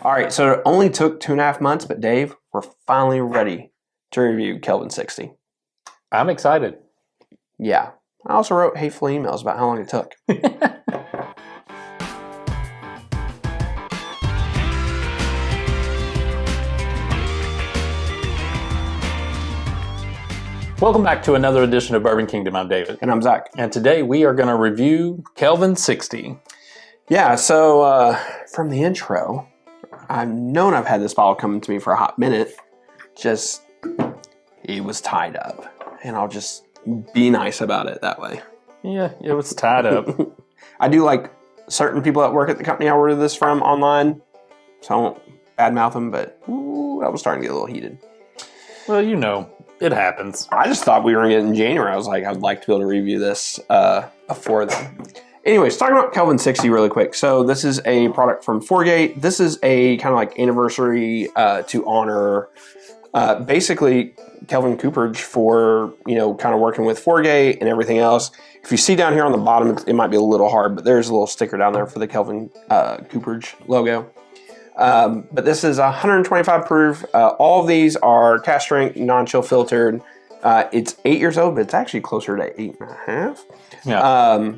All right, so it only took 2.5 months, but Dave, we're finally ready to review Kelvin 60. I'm excited. Yeah. I also wrote hateful emails about how long it took. Welcome back to another edition of Bourbon Kingdom. I'm David. And I'm Zach. And today we are going to review Kelvin 60. Yeah, so from the intro, I've known I've had this bottle coming to me for a hot minute. Just, it was tied up. And I'll just be nice about it that way. Yeah, it was tied up. I do like certain people that work at the company I ordered this from online. So I won't badmouth them, but I was starting to get a little heated. Well, you know, it happens. I just thought we were going to get in January. I was like, I'd like to be able to review this before then. Anyways, talking about Kelvin 60 really quick. So this is a product from Foregate. This is a kind of like anniversary to honor basically Kelvin Cooperage for, kind of working with Foregate and everything else. If you see down here on the bottom, it might be a little hard, but there's a little sticker down there for the Kelvin Cooperage logo. But this is 125 proof. All of these are cask strength, non-chill filtered. It's 8 years old, but it's actually closer to 8.5. Yeah.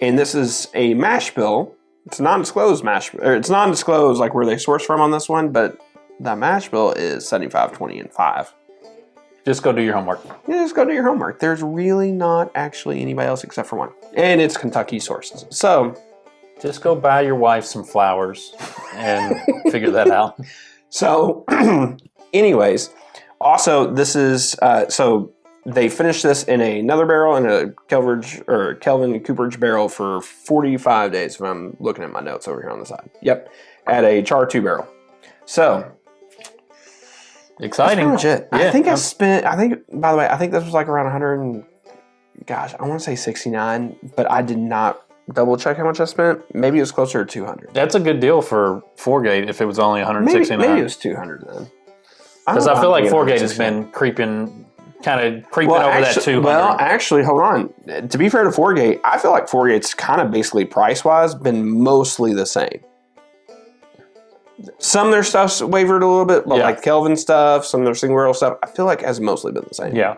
And this is a mash bill. It's non-disclosed mash, or it's non-disclosed like where they source from on this one, but the mash bill is 75, 20, and 5. Just go do your homework. Yeah, just go do your homework. There's really not actually anybody else except for one. And it's Kentucky sources. So just go buy your wife some flowers and figure that out. So anyways, also this is, so they finished this in another barrel in a Kelvin Cooperage barrel for 45 days, if I'm looking at my notes over here on the side. Yep, at a char 2 barrel. So exciting. That's pretty much it. Yeah, I think, by the way, I think this was like around 100 and, gosh, I want to say 69, but I did not double check how much I spent. Maybe it was closer to 200. That's a good deal for Foregate if it was only 169. Maybe it was 200 then. Because I feel like Foregate has been creeping over that 200. Well, actually, hold on. To be fair to Foregate, I feel like Foregate's kind of basically price-wise been mostly the same. Some of their stuff's wavered a little bit, but like Kelvin stuff, some of their single barrel stuff, I feel like has mostly been the same. Yeah.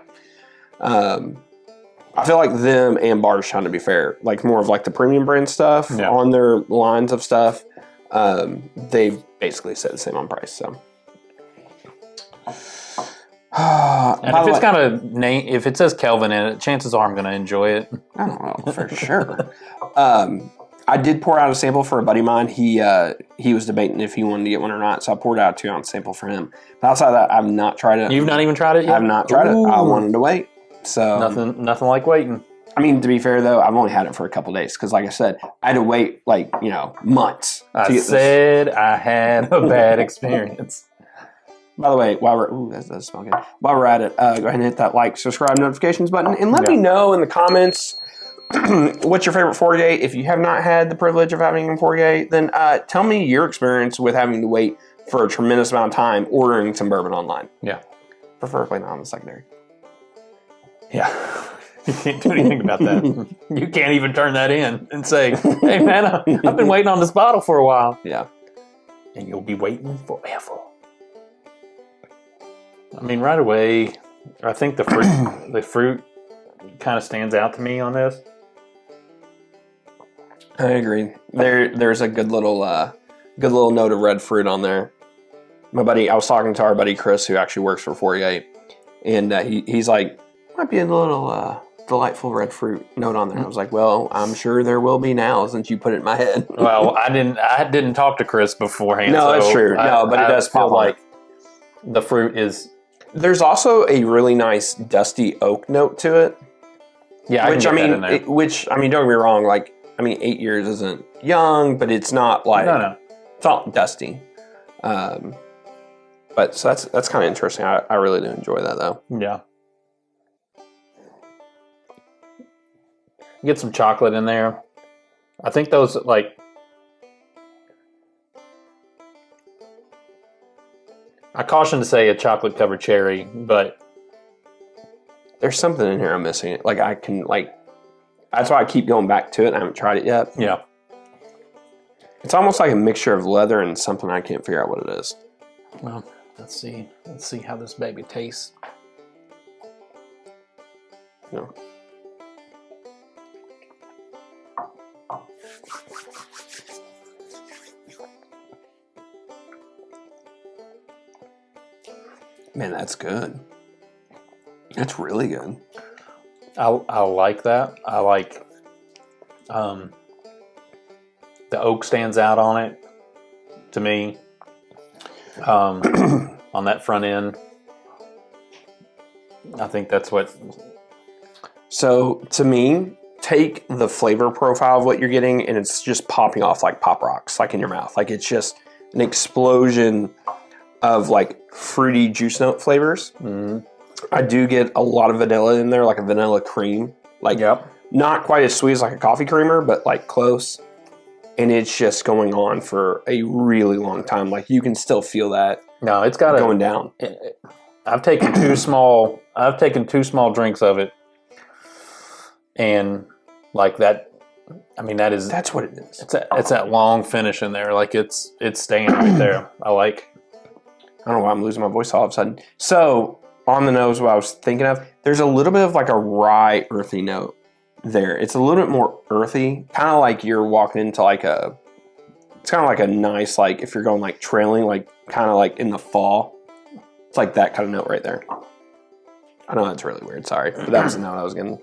I feel like them and Bardstown, to be fair, like more of like the premium brand stuff on their lines of stuff, they've basically said the same on price. So. And if it's got a name, if it says Kelvin in it, chances are I'm going to enjoy it. I don't know for sure. I did pour out a sample for a buddy of mine. He was debating if he wanted to get one or not, so I poured out a 2-ounce sample for him. But outside of that, I've not tried it. You've not even tried it yet? I've not tried it. I wanted to wait. So nothing like waiting. I mean, to be fair though, I've only had it for a couple days because, like I said, I had to wait months. I said I had a bad experience. By the way, that does smell good. While we're at it, go ahead and hit that like, subscribe, notifications button, and let me know in the comments what's your favorite Foregate. If you have not had the privilege of having a Foregate, then tell me your experience with having to wait for a tremendous amount of time ordering some bourbon online. Yeah. Preferably not on the secondary. Yeah. You can't do anything about that. You can't even turn that in and say, hey man, I've been waiting on this bottle for a while. Yeah. And you'll be waiting forever. I mean, right away, I think the fruit kind of stands out to me on this. I agree. There's a good little note of red fruit on there. I was talking to our buddy Chris, who actually works for Foregate, and he's like, might be a little delightful red fruit note on there. I was like, well, I'm sure there will be now since you put it in my head. Well, I didn't talk to Chris beforehand. No, that's true. But it does feel like the fruit is. There's also a really nice dusty oak note to it. Yeah, which I mean, don't get me wrong. 8 years isn't young, but it's not like it's not dusty. But so that's kind of interesting. I really do enjoy that though. Yeah. Get some chocolate in there. I think those I caution to say a chocolate covered cherry, but there's something in here I'm missing. That's why I keep going back to it. I haven't tried it yet. Yeah. It's almost like a mixture of leather and something I can't figure out what it is. Well, let's see. Let's see how this baby tastes. No. Man, that's good. That's really good. I like that. I like the oak stands out on it to me. On that front end. I think that's what. So to me, take the flavor profile of what you're getting and it's just popping off like Pop Rocks, like in your mouth. Like it's just an explosion of like fruity juice note flavors. Mm-hmm. I do get a lot of vanilla in there, like a vanilla cream. Like not quite as sweet as like a coffee creamer, but like close. And it's just going on for a really long time. Like you can still feel that. No, it's got going down. I've taken two small drinks of it. And like that, I mean, that's what it is. It's that long finish in there. Like it's staying right there. I don't know why I'm losing my voice all of a sudden. So on the nose, what I was thinking of, there's a little bit of like a rye earthy note there. It's a little bit more earthy, kind of like you're walking into like it's kind of like a nice, like if you're going like trailing, like kind of like in the fall. It's like that kind of note right there. I know that's really weird, sorry, but that was the note I was getting.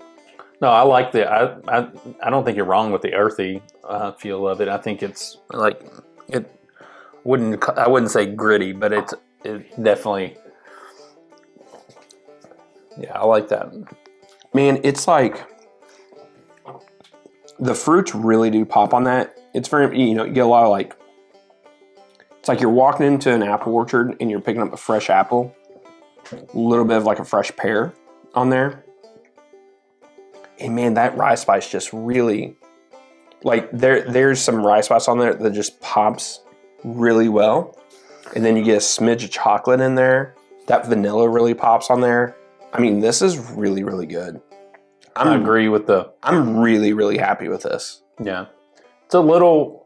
No, I like I don't think you're wrong with the earthy feel of it. I think it's like I wouldn't say gritty, but it definitely. Yeah, I like that. Man, it's like the fruits really do pop on that. It's very, you get a lot of like, it's like you're walking into an apple orchard and you're picking up a fresh apple, a little bit of like a fresh pear on there. And man, that rye spice just really, like there's some rye spice on there that just pops really well. And then you get a smidge of chocolate in there. That vanilla really pops on there. I mean, this is really, really good. I agree with I'm really, really happy with this. Yeah. It's a little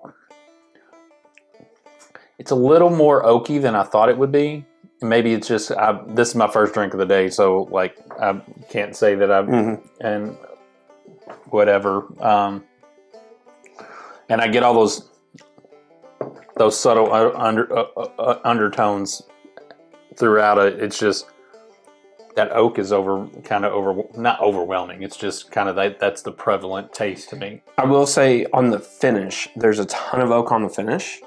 more oaky than I thought it would be. Maybe it's just, this is my first drink of the day, so like I can't say that and whatever. And I get all those subtle undertones throughout it. It's just that oak is not overwhelming. It's just kind of that's the prevalent taste to me. I will say on the finish, there's a ton of oak on the finish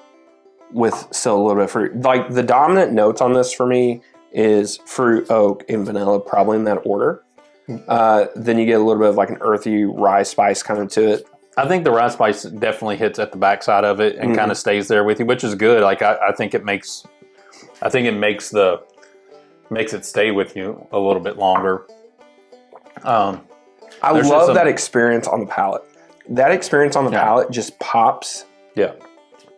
with still a little bit of fruit. Like the dominant notes on this for me is fruit, oak, and vanilla, probably in that order. Then you get a little bit of like an earthy rye spice kind of to it. I think the rye spice definitely hits at the backside of it and kind of stays there with you, which is good. Like I think it makes it stay with you a little bit longer. I love that experience on the palate. That experience on the palate just pops. Yeah.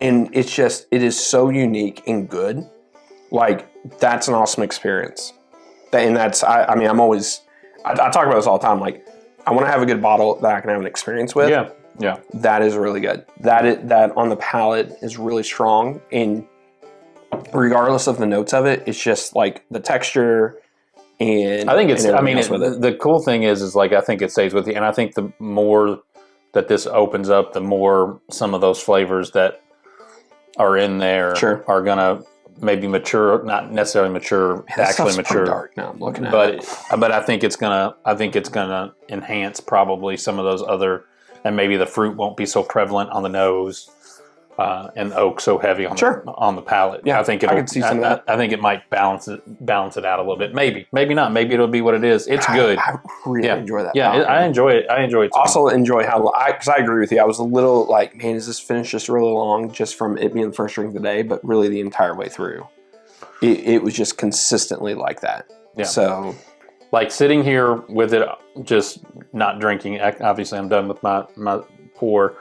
And it is so unique and good. Like, that's an awesome experience. And that's, I mean, I'm always, I talk about this all the time. Like, I want to have a good bottle that I can have an experience with. Yeah. Yeah. That is really good. That on the palate is really strong. And regardless of the notes of it, it's just like the texture and I think it's, I mean, it. The cool thing is like, I think it stays with you. And I think the more that this opens up, the more some of those flavors that are in there are going to maybe mature, not necessarily mature, actually mature. Dark now I'm looking at but I think it's going to enhance probably some of those other, and maybe the fruit won't be so prevalent on the nose. And oak so heavy on the palate. Yeah, I think I can see some of that. I think it might balance it out a little bit. Maybe not. Maybe it'll be what it is. It's good. I really enjoy that. Yeah, I enjoy it. I enjoy it too. Also enjoy because I agree with you. I was a little like, man, is this finish just really long just from it being the first drink of the day? But really the entire way through, it was just consistently like that. Yeah. So, like sitting here with it, just not drinking. Obviously, I'm done with my pour.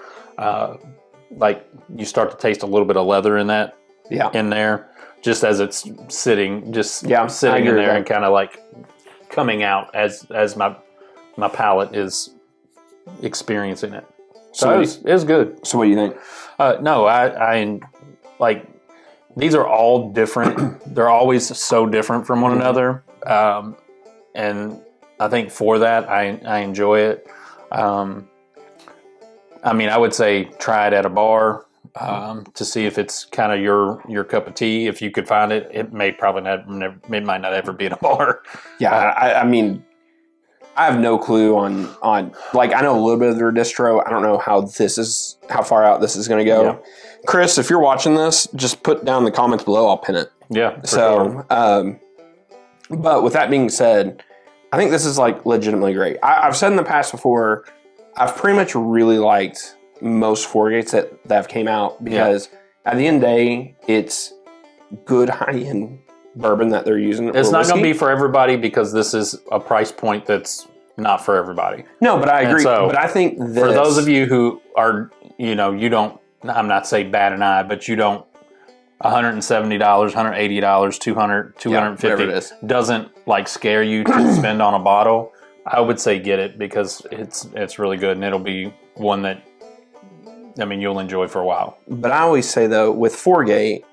Like you start to taste a little bit of leather in that, in there, just as it's sitting, sitting in there and kind of like coming out as my palate is experiencing it. So it was good. So what do you think? No, I like, these are all different. They're always so different from one another. And I think for that, I enjoy it. I mean, I would say try it at a bar to see if it's kind of your cup of tea. If you could find it, it might not ever be in a bar. Yeah, I mean, I have no clue on like, I know a little bit of their distro. I don't know how far out this is going to go. Yeah. Chris, if you're watching this, just put down in the comments below. I'll pin it. Yeah. So, sure. But with that being said, I think this is like legitimately great. I've said in the past before, I've pretty much really liked most Four-Gates that have came out because at the end of the day, it's good high-end bourbon that they're using. It's not going to be for everybody because this is a price point that's not for everybody. No, but I agree. So, but I think this, for those of you who are, you don't, I'm not saying bat an eye, but you don't, $170, $180, $200, $250 doesn't like scare you to spend on a bottle. I would say get it because it's really good and it'll be one that, I mean, you'll enjoy for a while. But I always say though, with Four-Gate,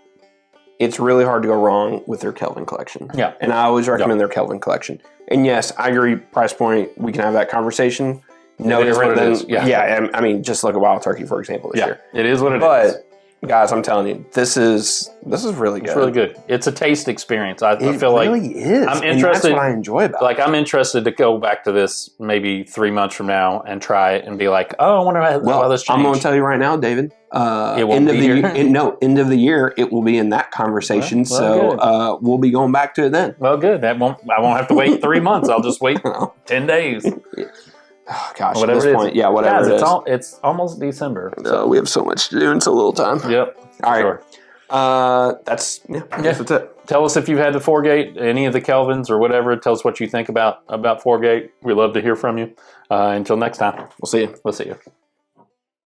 it's really hard to go wrong with their Kelvin collection. Yeah. And I always recommend their Kelvin collection. And yes, I agree, price point, we can have that conversation. No different than, yeah, I mean, just look at Wild Turkey, for example, this year. It is what it is. But guys, I'm telling you, this is really good. It's really good. It's a taste experience. I feel like it really is. I'm interested. And that's what I enjoy about it. Like, I'm interested to go back to this maybe 3 months from now and try it and be like, oh, I wonder how this changed. I'm going to tell you right now, David. It won't be here. End of the year, it will be in that conversation. So we'll be going back to it then. Well, good. I won't have to wait 3 months. I'll just wait 10 days. Oh, gosh, whatever at this point, yeah, whatever guys, it is. It's almost December. So we have so much to do in so little time. Yep. All right. Sure. That's it. Tell us if you've had the Four-Gate, any of the Kelvins or whatever. Tell us what you think about Four-Gate. We love to hear from you. Until next time. We'll see you. We'll see you.